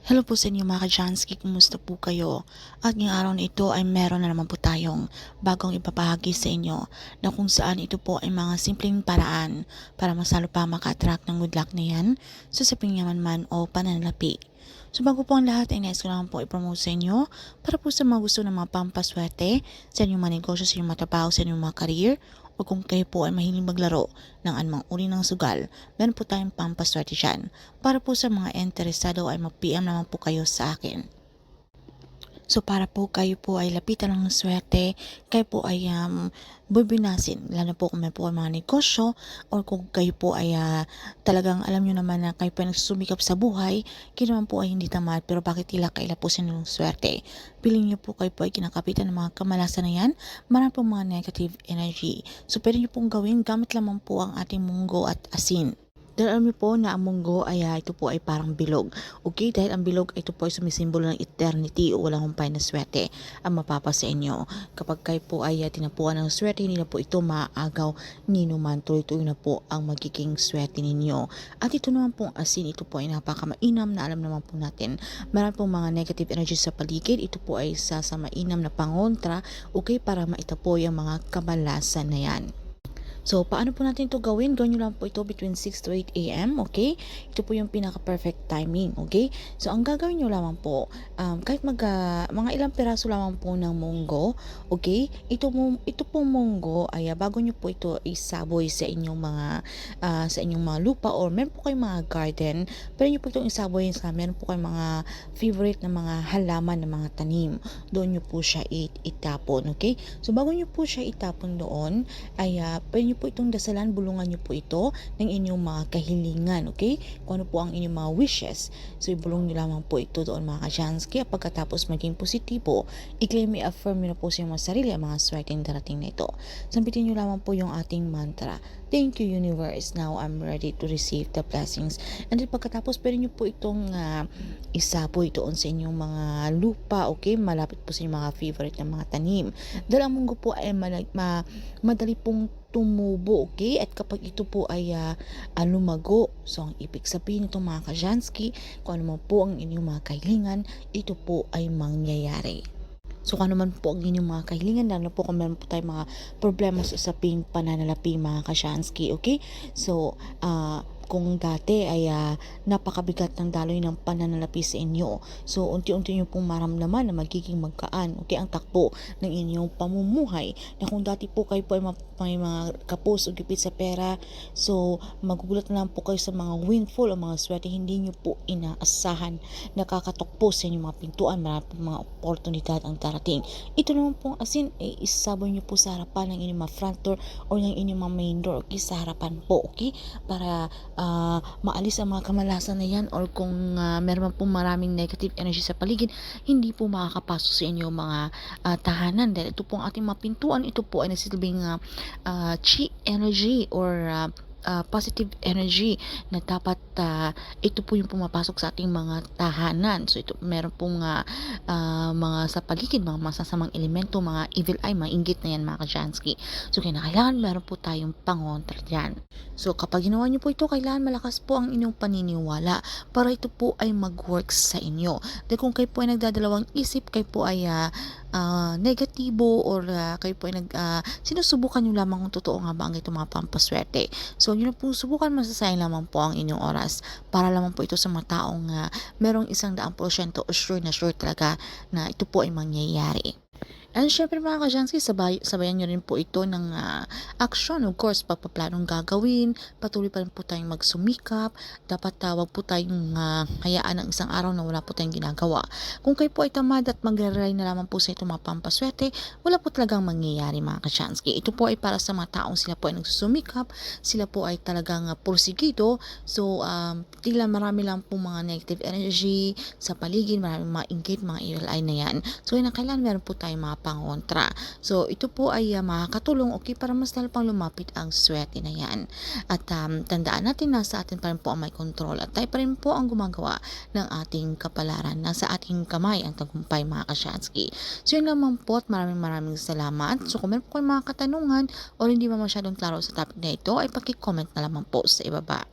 Hello po sa inyo mga ka-Jansky, kumusta po kayo? At ngayong araw na ito ay meron na naman po tayong bagong ibabahagi sa inyo na kung saan ito po ay mga simpleng paraan para mas lalo pa maka-attract ng good luck na yan sa saping yaman man o pananalapi. So bago po ang lahat ay nais ko lang po i-promote sa inyo para po sa mga gusto ng mga pampaswerte sa inyong mga negosyo, sa inyong mga trabaho, sa inyong mga career, o kung kayo po ay mahiling maglaro ng anumang uri ng sugal, meron po tayong pampaswerte dyan. Para po sa mga interesado ay mag-PM naman po kayo sa akin. So para po kayo po ay lapitan ng swerte, kayo po ay bubinasin, lalo po kung may po ay mga negosyo or kung kayo po ay talagang alam nyo naman na kayo po ay nagsusumikap sa buhay, kayo naman po ay hindi tamad pero bakit tila kailapusin ng swerte. Piling nyo po kayo po ay kinakapitan ng mga kamalasan na yan, marami po mga negative energy. So pwede nyo pong gawin, gamit lamang po ang ating munggo at asin. Dahil alam niyo po na ang munggo ay ito po ay parang bilog. Okay, dahil ang bilog ito po ay sumisimbolo ng eternity o walang humpay na swerte ang mapapa sa inyo. Kapag kayo po ay tinapuan ng swerte, hindi na po ito maaagaw ni naman. Tuloy-tuloy na po ang magiging swerte ninyo. At ito naman pong asin, ito po ay napakamainam na alam naman po natin. Marami pong mga negative energy sa paligid. Ito po ay isa sa mainam na pangontra, okay, para maitapoy ang mga kamalasan na yan. So, paano po natin ito gawin? Gawin nyo lang po ito between 6 to 8 a.m. Okay? Ito po yung pinaka-perfect timing. Okay? So, ang gagawin nyo lamang po, kahit mga ilang piraso lamang po ng munggo. Okay? Ito pong munggo ay bago nyo po ito isaboy sa inyong mga lupa or meron po kayong mga garden, pero nyo po itong isaboy sa meron po kayong mga favorite na mga halaman na mga tanim. Doon nyo po siya itapon. Okay? So, bago nyo po siya itapon doon, ay pwede nyo po itong dasalan, bulungan nyo po ito ng inyong mga kahilingan, okay? Kung ano po ang inyong mga wishes. So, ibulong nyo lamang po ito doon mga ka-chance. Kaya pagkatapos maging positibo, i-claim, i-affirm nyo na po sa inyong sarili ang mga swerteng darating na ito. Sampitin nyo lamang po yung ating mantra. Thank you, universe. Now, I'm ready to receive the blessings. And then pagkatapos, pwede nyo po itong isapoy doon sa inyong mga lupa, okay? Malapit po sa inyong mga favorite na mga tanim. Dahil ang munggo po ay madali pong tumubo, okay? At kapag ito po ay lumago, so ang ibig sabihin nito mga ka-Jansky, kung ano man po ang inyong mga kahilingan, ito po ay mangyayari. So kung ano man po ang inyong mga kahilingan, lalo po kung meron po tayong mga problema sa usaping pananalapi mga ka-Jansky, okay? So, kung dati ay napakabigat ng daloy ng pananalapi sa inyo. So, unti-unti nyo pong maramdaman na magiging magkaan, okay, ang takbo ng inyong pamumuhay. Na kung dati po kayo po ay may mga kapos o gipit sa pera, so magugulat na lang po kayo sa mga windfall o mga swerte hindi nyo po inaasahan. Nakakatok po sa inyong mga pintuan, marami po mga oportunidad ang darating. Ito naman pong asin, isaboy nyo po sa harapan ng inyong mga front door o ng inyong mga main door, okay, sa harapan po, okay, para maalis ang mga kamalasan na yan, or kung meron pong maraming negative energy sa paligid, hindi po makakapasok sa inyong mga tahanan. Dahil ito pong ating mga pintuan, ito po ay nagsisilbing chi energy or positive energy na dapat ito po yung pumapasok sa ating mga tahanan. So ito meron pong mga sa paligid, mga masasamang elemento, mga evil eye, mga inggit na yan mga ka-Jansky. So kailangan meron po tayong pangontra dyan. So kapag ginawa nyo po ito, kailangan malakas po ang inyong paniniwala para ito po ay mag-works sa inyo. Dahil kung kayo po ay nagdadalawang isip, kayo po ay negatibo or kayo po ay sinusubukan nyo lamang kung totoo nga ba ang itong mga pampaswerte. So yun na po, subukan, masasayang lamang po ang inyong oras para lamang po ito sa mga taong merong 100% sure na sure talaga na ito po ay mangyayari. And syempre mga ka-Jansky, sabayan nyo rin po ito ng action. Of course, pagpaplanong gagawin, patuloy pa rin po tayong magsumikap. Dapat wag po tayong hayaan ng isang araw na wala po tayong ginagawa. Kung kayo po ay tamad at mag-rely na lamang po sa ito mga pampaswerte, wala po talagang mangyayari mga ka-Jansky. Ito po ay para sa mga taong sila po ay nagsusumikap, sila po ay talagang porsigido. So, tila marami lang po mga negative energy sa paligid, maraming mga inggit, mga evil eye na yan. So, kailangan meron po tayong mga pangontra. So, ito po ay makakatulong, okay, para mas lalo pang lumapit ang swerte na yan. At tandaan natin na sa atin pa rin po ang may control at tayo pa rin po ang gumagawa ng ating kapalaran. Nasa ating kamay ang tagumpay mga ka-Jansky. So, yun naman po at maraming salamat. So, kung meron po kayong mga katanungan o hindi ba masyadong klaro sa topic na ito, ay paki-comment na lamang po sa ibaba.